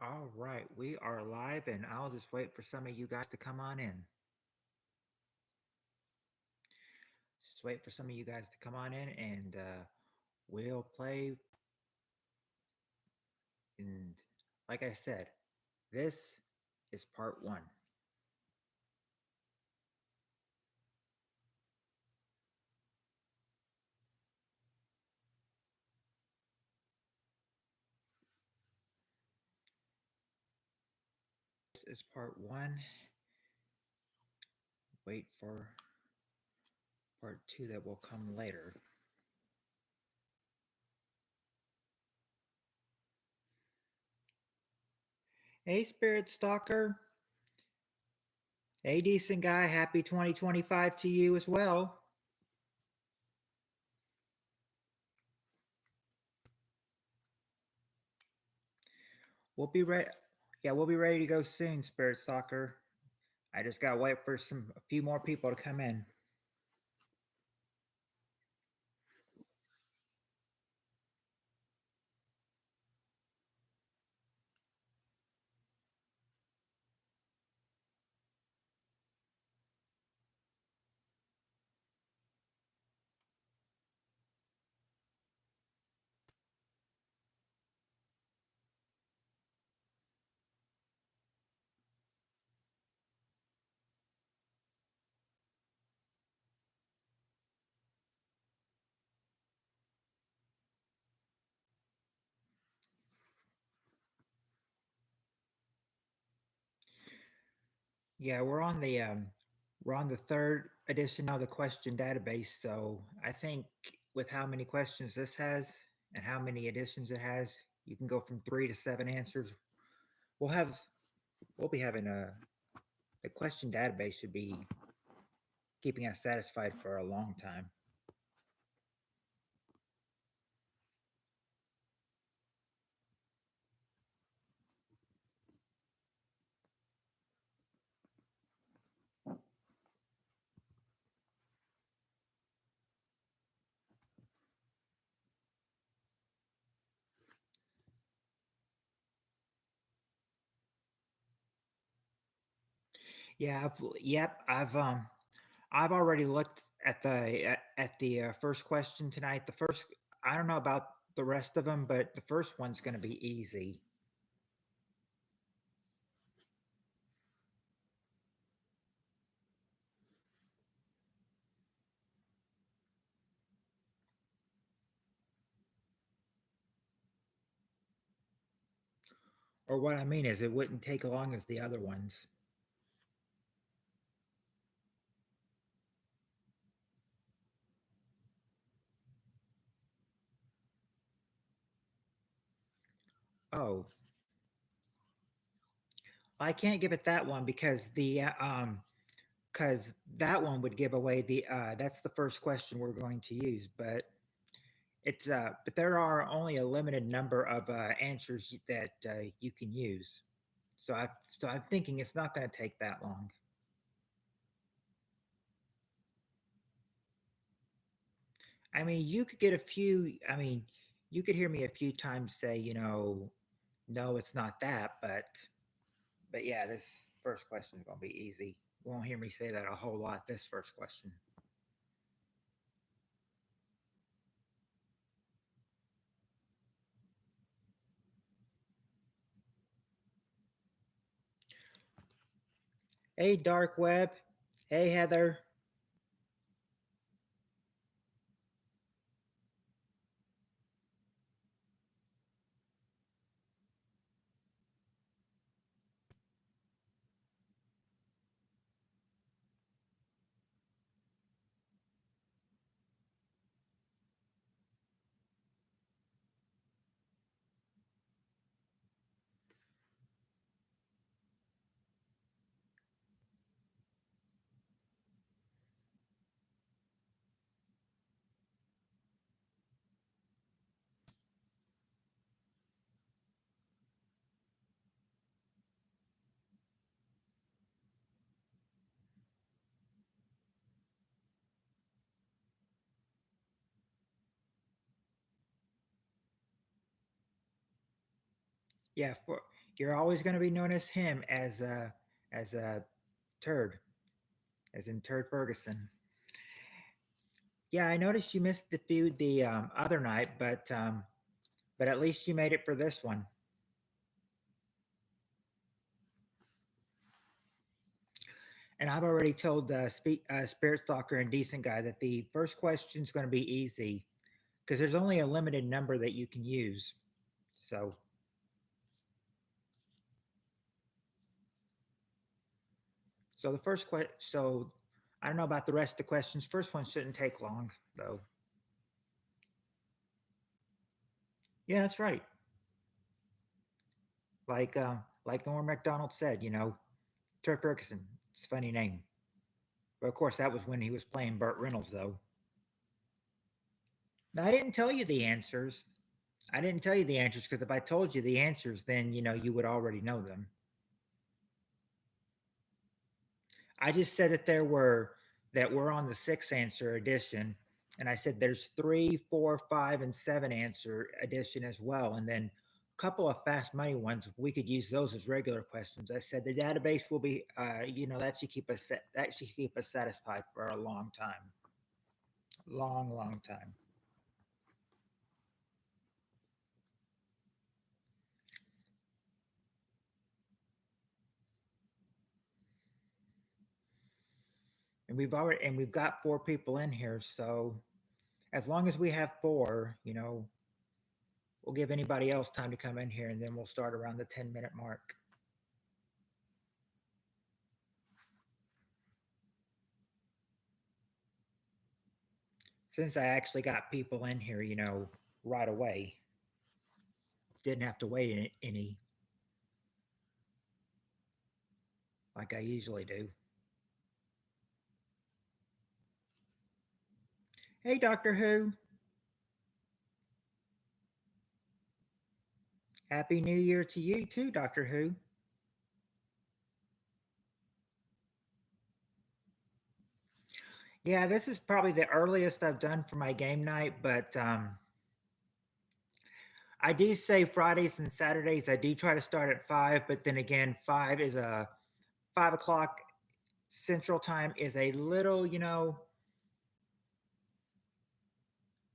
All right, we are live, and I'll just wait for some of you guys to come on in. Just wait for some of you guys to come on in, and we'll play. And like I said, this is part one. This is part one. Wait for part two that will come later. Hey, Spirit Stalker. Hey, decent guy. Happy 2025 to you as well. We'll be ready. Yeah, we'll be ready to go soon, Spirit Stalker. I just gotta wait for a few more people to come in. Yeah, we're on the third edition of the question database. So I think with how many questions this has and how many editions it has, you can go from 3 to 7 answers. We'll have we'll be having a the question database should be keeping us satisfied for a long time. Yeah, I've already looked at the first question tonight. The first I don't know about the rest of them, but the first one's going to be easy. Or what I mean is, it wouldn't take long as the other ones. Oh, I can't give it that one because that one would give away that's the first question we're going to use, but there are only a limited number of answers that you can use. So I'm thinking it's not going to take that long. I mean, you could get a few. I mean, you could hear me a few times say, no, it's not that. But yeah, this first question is going to be easy. You won't hear me say that a whole lot. This first question. Hey, Dark Web. Hey, Heather. Yeah, You're always going to be known as him as a turd, as in Turd Ferguson. Yeah, I noticed you missed the feud the other night, but at least you made it for this one. And I've already told Spirit Stalker and Decent Guy that the first question is going to be easy because there's only a limited number that you can use. So, so the first question. So, I don't know about the rest of the questions. First one shouldn't take long, though. Yeah, that's right. Like Norm Macdonald said, Turk Ferguson. It's a funny name. But of course, that was when he was playing Burt Reynolds, though. Now, I didn't tell you the answers. I didn't tell you the answers because if I told you the answers, then you would already know them. I just said that we're on the six answer edition, and I said there's three, four, five, and seven answer edition as well, and then a couple of fast money ones. We could use those as regular questions. I said the database will be, that should keep us satisfied for a long time, long, long time. And we've got four people in here, so as long as we have four, we'll give anybody else time to come in here, and then we'll start around the 10-minute mark. Since I actually got people in here, right away, didn't have to wait any like I usually do. Hey, Doctor Who, Happy New Year to you too, Doctor Who. Yeah, this is probably the earliest I've done for my game night, but I do say Fridays and Saturdays. I do try to start at 5, but then again, 5 o'clock Central Time is a little,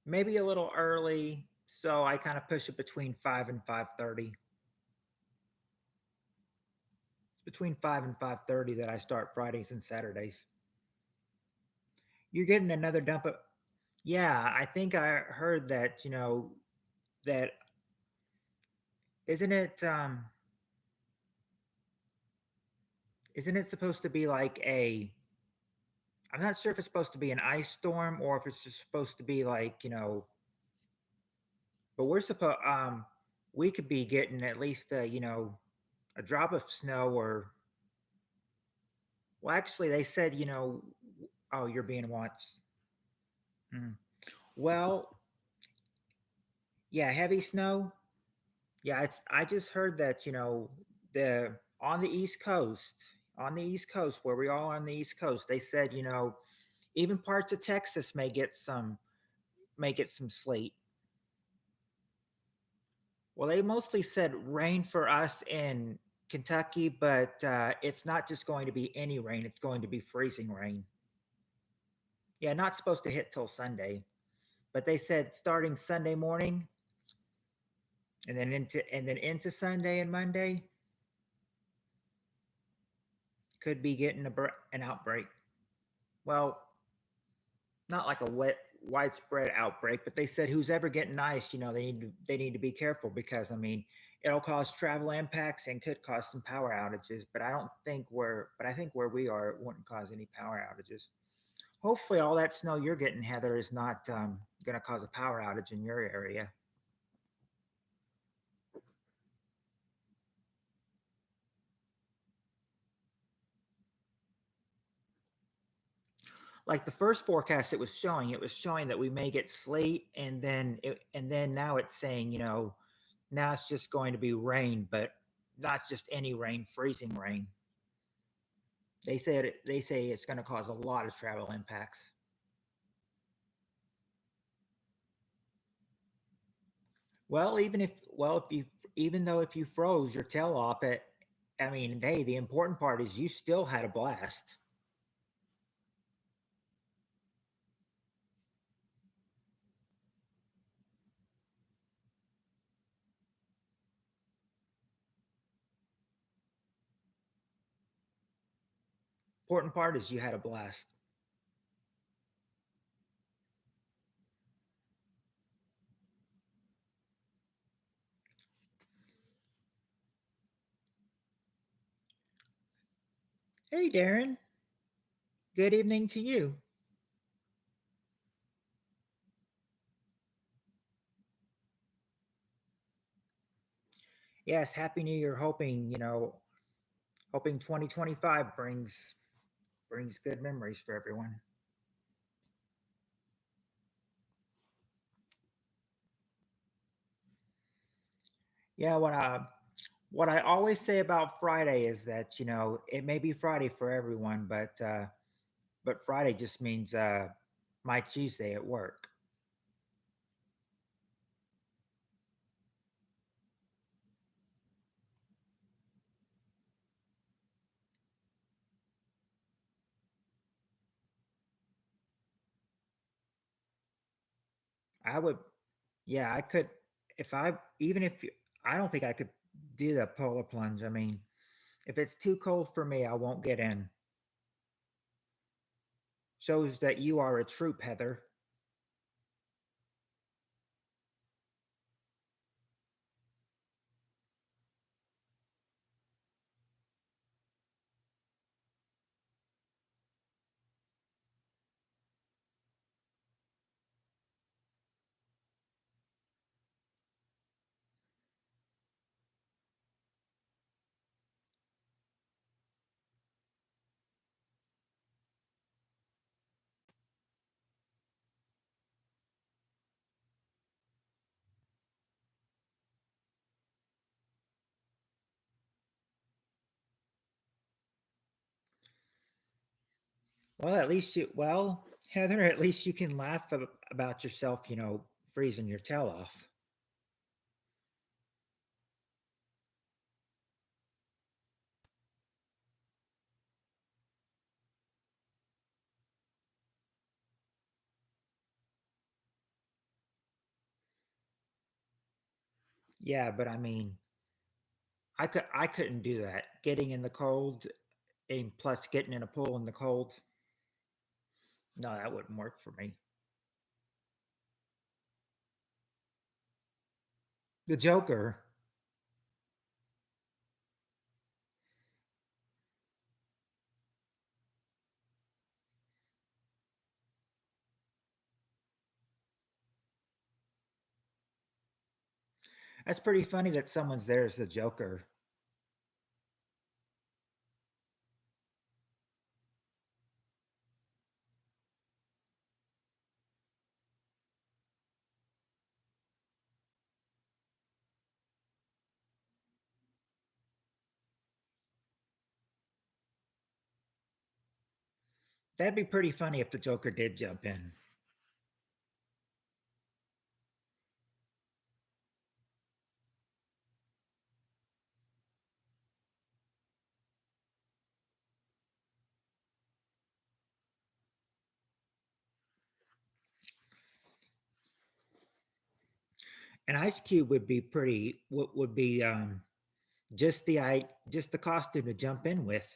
maybe a little early. So I kind of push it between 5 and 5:30. It's between 5 and 5:30 that I start Fridays and Saturdays. You're getting another dump of. Yeah, I think I heard that. That isn't it. Isn't it supposed to be like a? I'm not sure if it's supposed to be an ice storm or if it's just supposed to be like But we're supposed. We could be getting at least a drop of snow or. Well, actually, they said Oh, you're being watched. Mm. Well, yeah, heavy snow. Yeah, it's. I just heard that the on the East Coast, where we all on the East Coast, they said even parts of Texas may get some sleet. Well, they mostly said rain for us in Kentucky, but it's not just going to be any rain; it's going to be freezing rain. Yeah, not supposed to hit till Sunday, but they said starting Sunday morning and then into Sunday and Monday could be getting an outbreak. Well, not like a widespread outbreak, but they said who's ever getting ice, they need to be careful because it'll cause travel impacts and could cause some power outages. But I think where we are, it wouldn't cause any power outages. Hopefully, all that snow you're getting, Heather, is not going to cause a power outage in your area. Like the first forecast it was showing that we may get sleet, and then now it's saying now it's just going to be rain, but not just any rain, freezing rain. They say it's going to cause a lot of travel impacts. Well, if you even though if you froze your tail off it, I mean, hey, the important part is you still had a blast. Important part is you had a blast. Hey, Darren. Good evening to you. Yes, happy New Year. Hoping 2025 brings good memories for everyone. Yeah, what I always say about Friday is that it may be Friday for everyone, but Friday just means my Tuesday at work. I would, yeah, I could if I even if you, I don't think I could do the polar plunge. I mean, if it's too cold for me, I won't get in. Shows that you are a troop, Heather. Well, Heather, at least you can laugh about yourself, freezing your tail off. Yeah, but I mean, I couldn't do that. Getting in the cold and plus getting in a pool in the cold. No, that wouldn't work for me. The Joker. That's pretty funny that someone's there as the Joker. That'd be pretty funny if the Joker did jump in. An Ice Cube would be pretty. Would be just the costume to jump in with.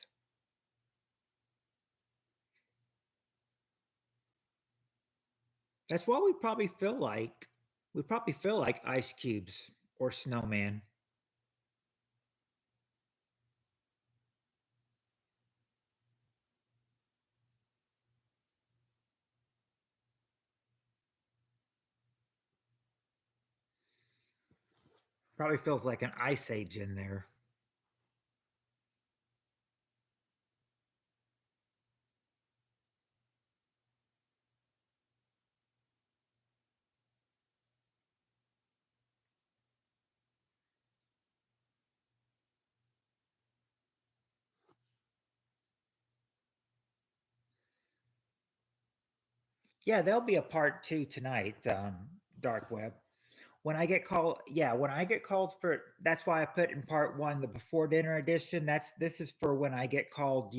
That's what we probably feel like. We probably feel like ice cubes or snowman. Probably feels like an ice age in there. Yeah, there'll be a part two tonight, Dark Web. when I get called, yeah, when I get called for, that's why I put in part one the before dinner edition. This is for when I get called,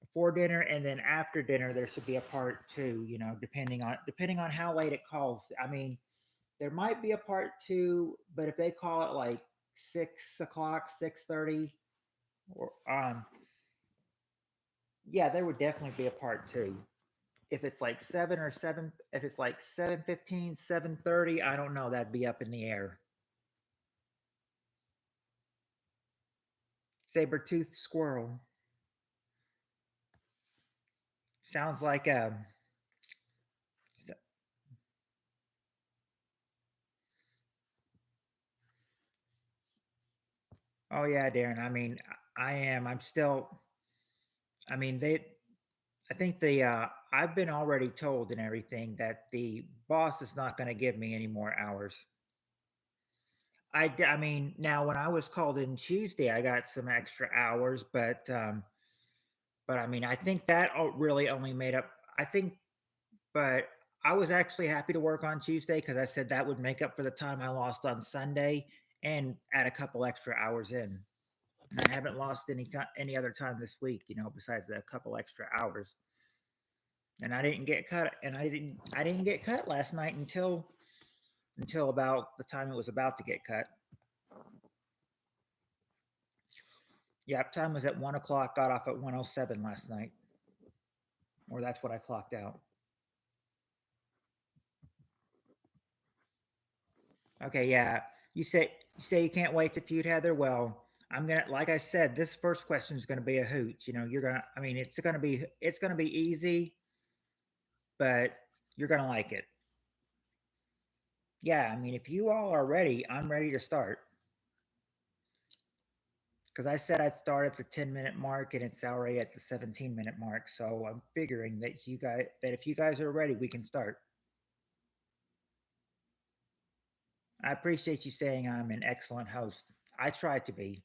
before dinner, and then after dinner there should be a part two. Depending on how late it calls. I mean, there might be a part two, but if they call it like 6 o'clock, 6:30, or yeah, there would definitely be a part two. If it's like 7 or 7, if it's like 7:15, 7:30, I don't know. That'd be up in the air. Saber-toothed squirrel sounds like a. Oh yeah, Darren. I mean, I am. I'm still. I mean, they. I think the. I've been already told and everything that the boss is not going to give me any more hours. I mean, now when I was called in Tuesday, I got some extra hours, but I mean, I think that really only made up. I think, but I was actually happy to work on Tuesday because I said that would make up for the time I lost on Sunday and add a couple extra hours in. And I haven't lost any other time this week, besides a couple extra hours. And I didn't get cut, and I didn't get cut last night until about the time it was about to get cut. Yeah, time was at 1 o'clock. Got off at 1:07 last night, or that's what I clocked out. Okay, yeah. You say you can't wait to feud, Heather. Well, I'm gonna, like I said, this first question is gonna be a hoot. You're gonna. I mean, it's gonna be easy, but you're gonna like it. Yeah, I mean, if you all are ready, I'm ready to start. Because I said I'd start at the 10-minute mark, and it's already at the 17-minute mark. So I'm figuring that if you guys are ready, we can start. I appreciate you saying I'm an excellent host. I try to be.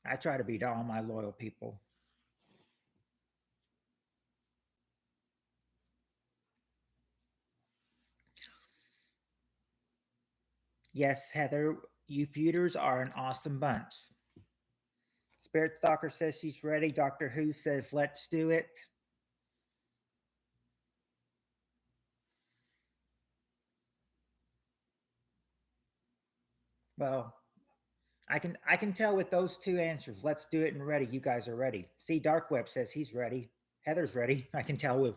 I try to be to all my loyal people. Yes, Heather, you feuders are an awesome bunch. Spirit Stalker says she's ready. Doctor Who says let's do it. Well, I can tell with those two answers. Let's do it and ready. You guys are ready. See, Dark Web says he's ready. Heather's ready. I can tell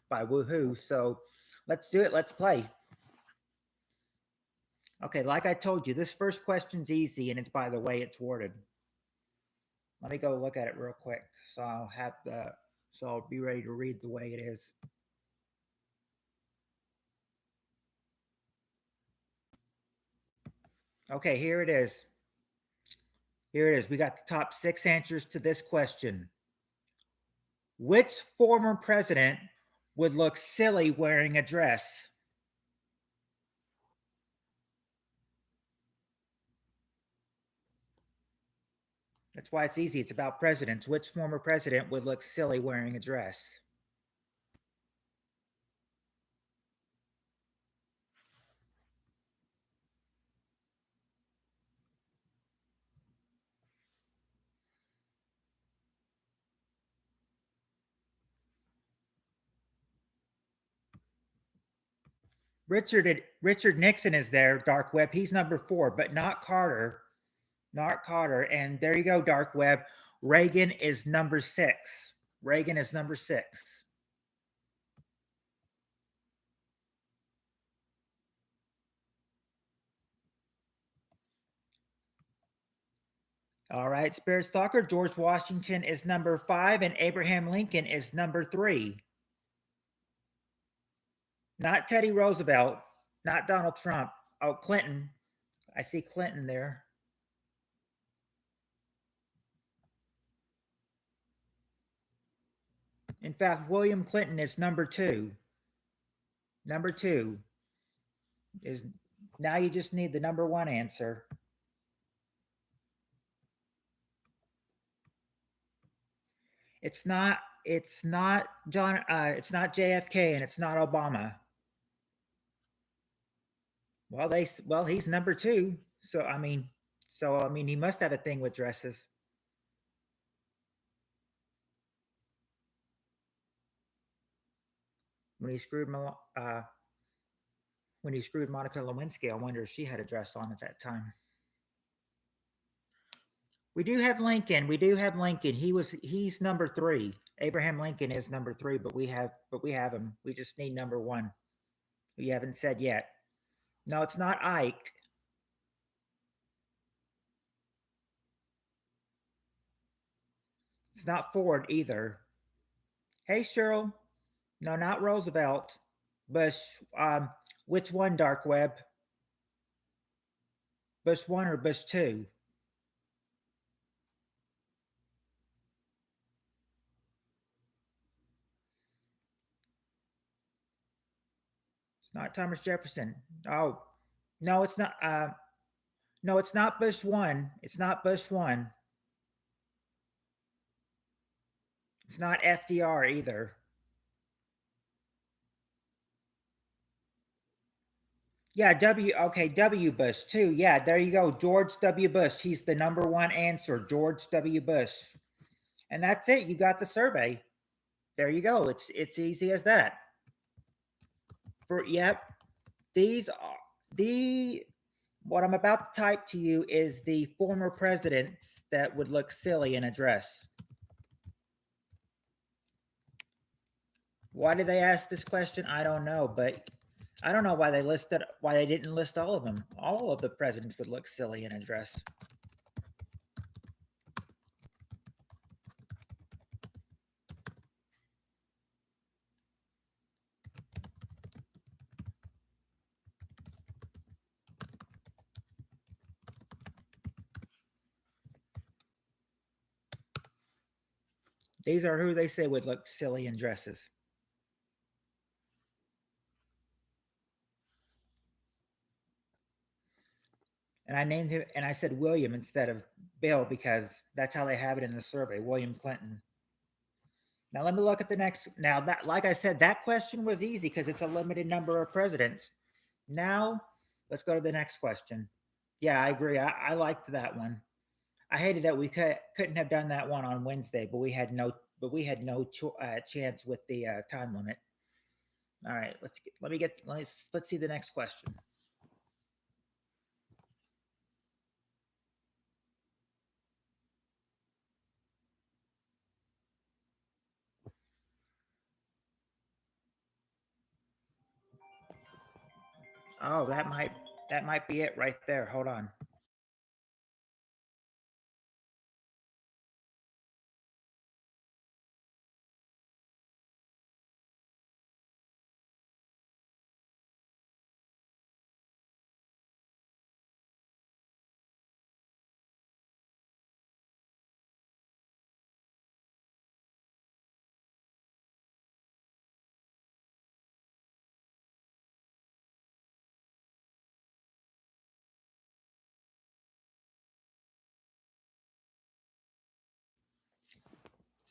by woohoo. So let's do it. Let's play. Okay, like I told you, this first question's easy, and it's by the way it's worded. Let me go look at it real quick. So I'll be ready to read the way it is. Okay, here it is. Here it is. We got the top 6 answers to this question. Which former president would look silly wearing a dress? That's why it's easy. It's about presidents. Which former president would look silly wearing a dress? Richard Nixon is there, Dark Web. He's number 4, but not Carter. Not Carter. And there you go, Dark Web. Reagan is number 6. Reagan is number 6. All right, Spirit Stalker. George Washington is number 5, and Abraham Lincoln is number 3. Not Teddy Roosevelt, not Donald Trump. Oh, Clinton. I see Clinton there. In fact, William Clinton is number 2. Number 2 is, now you just need the number 1 answer. It's not John it's not JFK, and it's not Obama. Well, he's number two. So I mean, he must have a thing with dresses. When he screwed when he screwed Monica Lewinsky, I wonder if she had a dress on at that time. We do have Lincoln. We do have Lincoln. He's number three. Abraham Lincoln is number three, but we have him. We just need number one. We haven't said yet. No, it's not Ike. It's not Ford either. Hey, Cheryl. No, not Roosevelt. Bush. Which one? Dark Web. Bush one or Bush two? It's not Thomas Jefferson. Oh, no, it's not. No, it's not Bush one. It's not Bush one. It's not FDR either. Yeah, W. Okay, W. Bush too. Yeah, there you go. George W. Bush. He's the number one answer. George W. Bush. And that's it. You got the survey. There you go. It's easy as that. For yep, these are the what I'm about to type to you is the former presidents that would look silly in a dress. Why did they ask this question? I don't know, but I don't know why they didn't list all of them. All of the presidents would look silly in a dress. These are who they say would look silly in dresses. And I named him and I said William instead of Bill because that's how they have it in the survey, William Clinton. Now let me look at the next. Now that, like I said, that question was easy because it's a limited number of presidents. Now let's go to the next question. Yeah, I agree. I liked that one. I hated that we couldn't have done that one on Wednesday, but we had no chance with the time limit. All right, let's see the next question. Oh, that might be it right there. Hold on.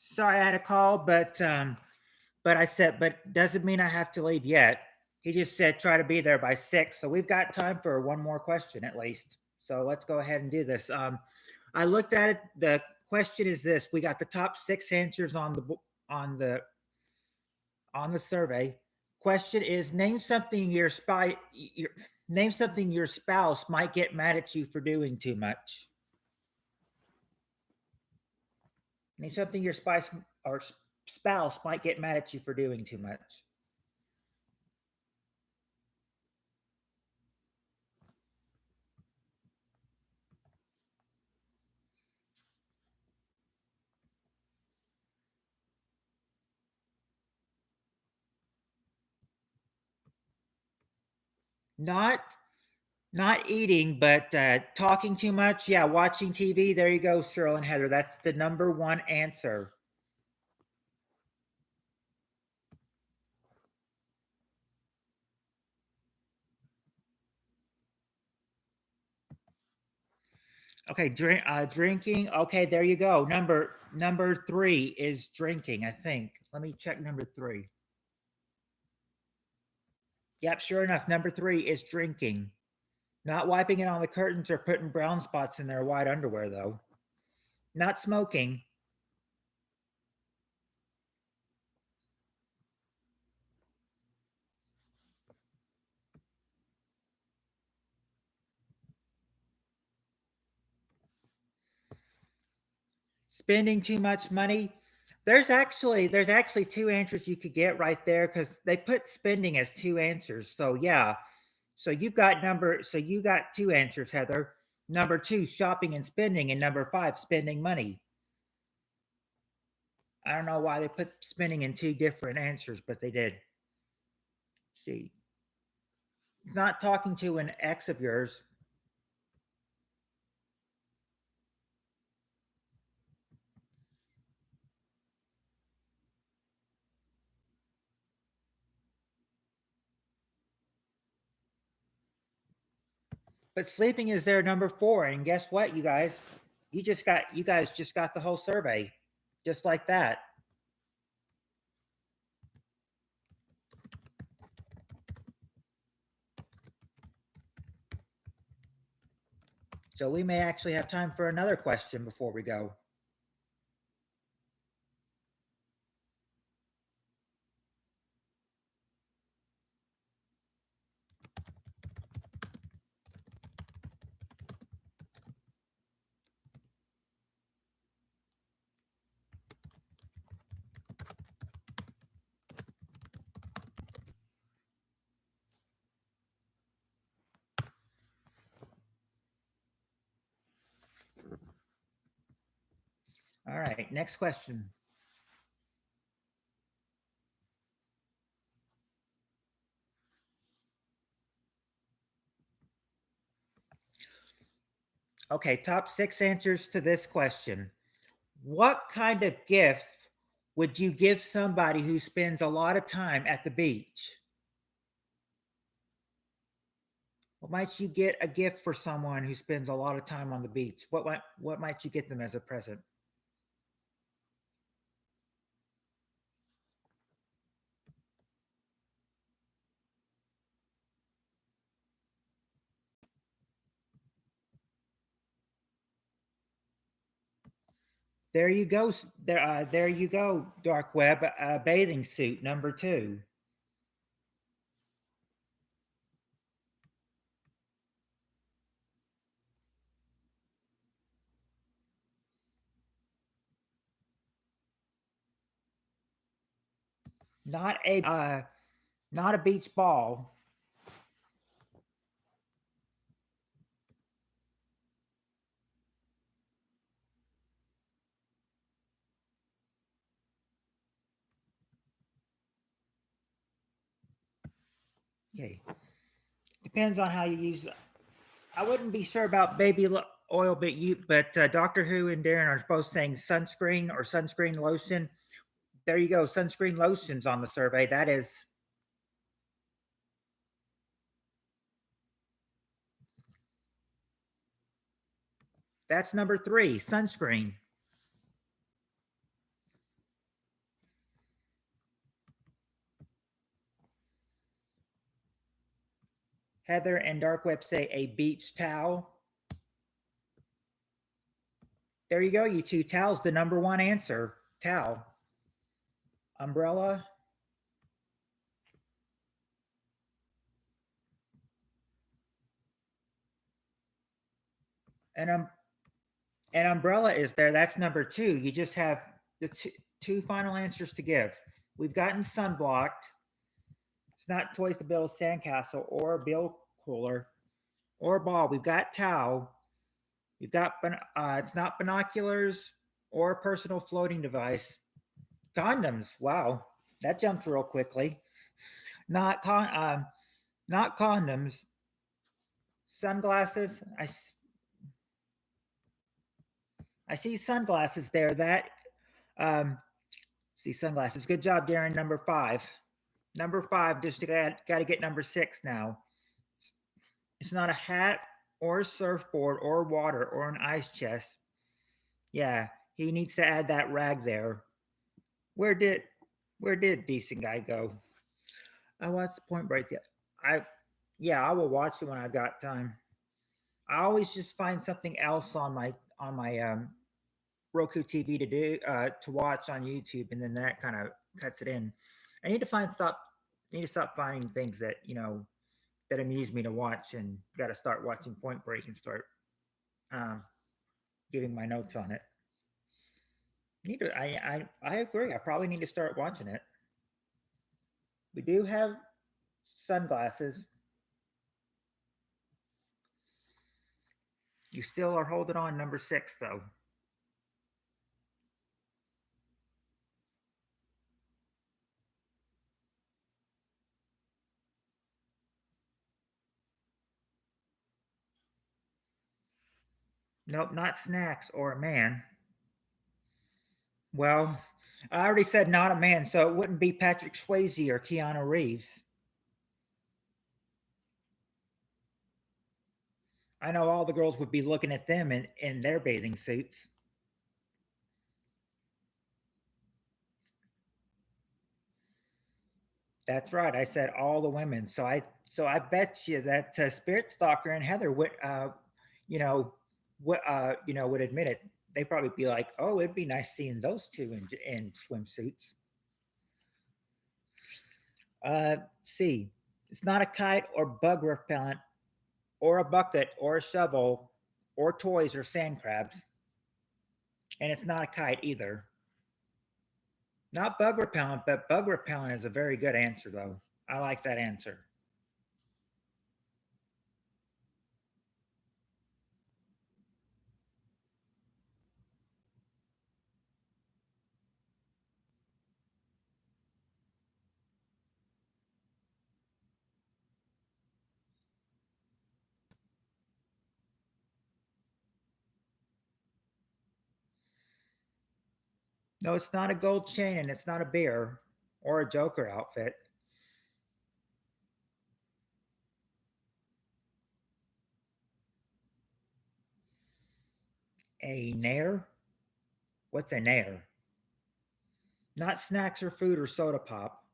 Sorry, I had a call, but I said, but doesn't mean I have to leave yet. He just said try to be there by 6, so we've got time for one more question at least. So let's go ahead and do this. I looked at it. The question is this: we got the top 6 answers on the on the survey. Question is: name something your spouse might get mad at you for doing too much. Name something your spouse might get mad at you for doing too much. Not not eating, but talking too much. Yeah, watching TV. There you go, Cheryl and Heather. That's the number one answer. Okay, drinking. Okay, there you go. Number three is drinking. I think. Let me check number three. Yep, sure enough, number three is drinking. Not wiping it on the curtains or putting brown spots in their white underwear, though. Not smoking. Spending too much money. There's actually two answers you could get right there because they put spending as two answers. So yeah. So you got two answers, Heather. Number two, shopping and spending, and number five, spending money. I don't know why they put spending in two different answers, but they did. See, not talking to an ex of yours. But sleeping is their number four. And guess what, you guys? You guys just got the whole survey. Just like that. So we may actually have time for another question before we go. All right, next question. Okay, top six answers to this question. What kind of gift would you give somebody who spends a lot of time at the beach? What might you get a gift for someone who spends a lot of time on the beach? What might you get them as a present? There you go. There you go. Dark web bathing suit number two. Not a not a beach ball. Okay, depends on how you use. I wouldn't be sure about oil, but Doctor Who and Darren are both saying sunscreen or sunscreen lotion. There you go. Sunscreen lotions on the survey. That's number three. Sunscreen. Heather and Dark Web say a beach towel. There you go, you two. Towel's the number one answer. Towel. Umbrella. And an umbrella is there. That's number two. You just have the two final answers to give. We've gotten sunblocked. It's not toys to build a sandcastle or a bill cooler or a ball. We've got towel. We've got it's not binoculars or a personal floating device. Condoms. Wow, that jumped real quickly. Not con. Not condoms. Sunglasses. I see sunglasses there. That see sunglasses. Good job, Darren. Number five. Number five. Just got to get number six now. It's not a hat or a surfboard or water or an ice chest. Yeah, he needs to add that rag there. Where did where did decent guy go? I watched the Point Break. I Yeah, I will watch it when I've got time. I always just find something else on my Roku TV to watch on YouTube, and then that kind of cuts it in. I need to stop finding things that that amuse me to watch, and got to start watching Point Break and start um, giving my notes on it. Need to I agree. I probably need to start watching it. We do have sunglasses. You still are holding on number six though. Nope, not snacks or a man. Well, I already said not a man, so it wouldn't be Patrick Swayze or Keanu Reeves. I know all the girls would be looking at them in their bathing suits. That's right. I said all the women. So I bet you that Spirit Stalker and Heather would you know would admit it. They'd probably be like, "Oh, it'd be nice seeing those two in swimsuits." C. It's not a kite or bug repellent or a bucket or a shovel or toys or sand crabs, and it's not a kite either. Not bug repellent, but bug repellent is a very good answer though. I like that answer. No, it's not a gold chain and it's not a beer or a Joker outfit. A nair? What's a nair? Not snacks or food or soda pop.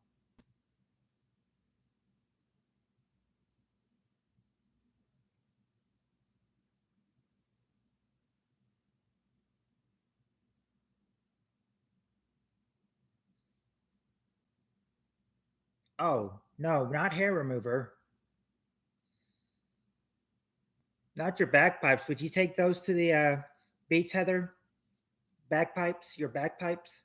Oh, no, not hair remover. Not your bagpipes. Would you take those to the beach, Heather? Bagpipes? Your bagpipes?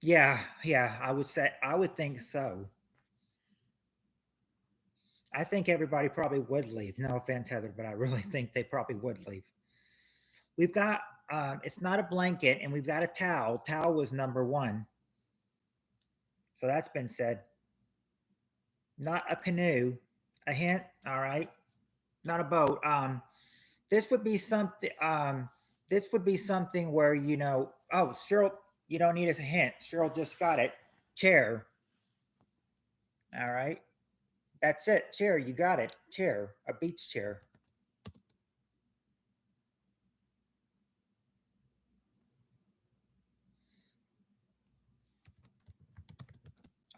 Yeah, yeah, I would think so. I think everybody probably would leave. No offense, Heather, but I really think they probably would leave. We've got it's not a blanket, and we've got a towel. Towel was number one, so that's been said. Not a canoe. A hint. All right. Not a boat. This would be something. This would be something where Oh, Cheryl, you don't need a hint. Cheryl just got it. Chair. All right. That's it. Chair. You got it. Chair. A beach chair.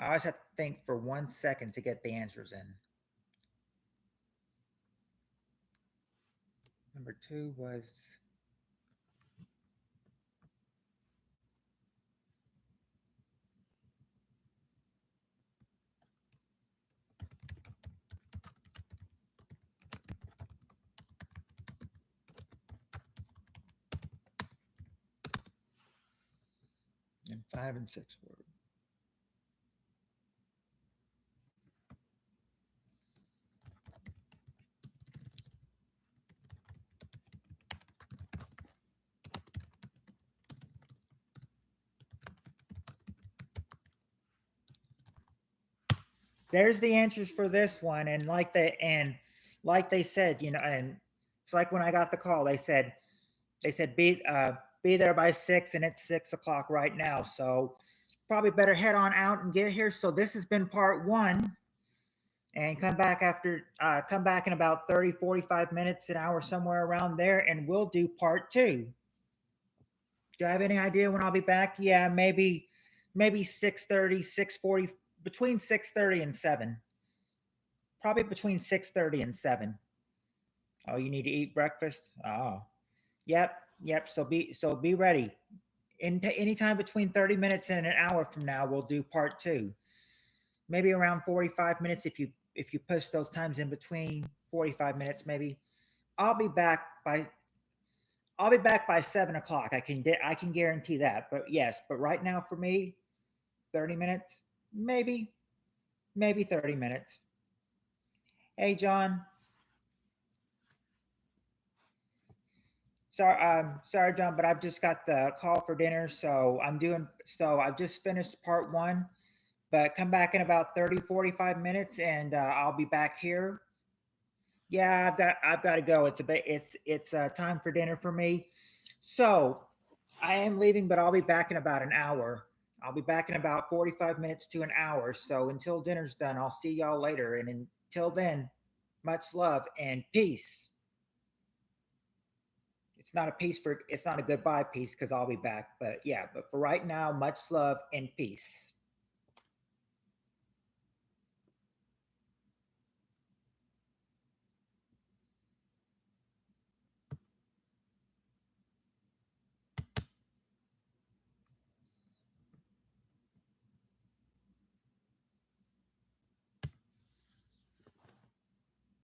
I always have to think for 1 second to get the answers in. Number two was 5 and 6 were. There's the answers for this one, and like they said, and it's like when I got the call, they said be there by 6, and it's 6 o'clock right now, so probably better head on out and get here. So this has been part one, and come back in about 30, 45 minutes, an hour, somewhere around there, and we'll do part two. Do I have any idea when I'll be back? Yeah, maybe 6:30, 6:40, between 6:30 and 7. Probably between 6:30 and 7. Oh, you need to eat breakfast? Oh. Yep, yep. So be ready. Anytime between 30 minutes and an hour from now, we'll do part 2. Maybe around 45 minutes if you push those times in between, 45 minutes maybe. I'll be back by I'll be back by 7 o'clock. I can guarantee that. But yes, but right now for me, 30 minutes, maybe 30 minutes. Hey John, sorry John, but I've just got the call for dinner, so I've just finished part 1, but come back in about 30, 45 minutes and I'll be back here. Yeah, I've got to go. It's time for dinner for me. So I am leaving, but I'll be back in about an hour. I'll be back in about 45 minutes to an hour. So until dinner's done, I'll see y'all later. And until then, much love and peace. It's not a goodbye piece because I'll be back. But yeah, but for right now, much love and peace.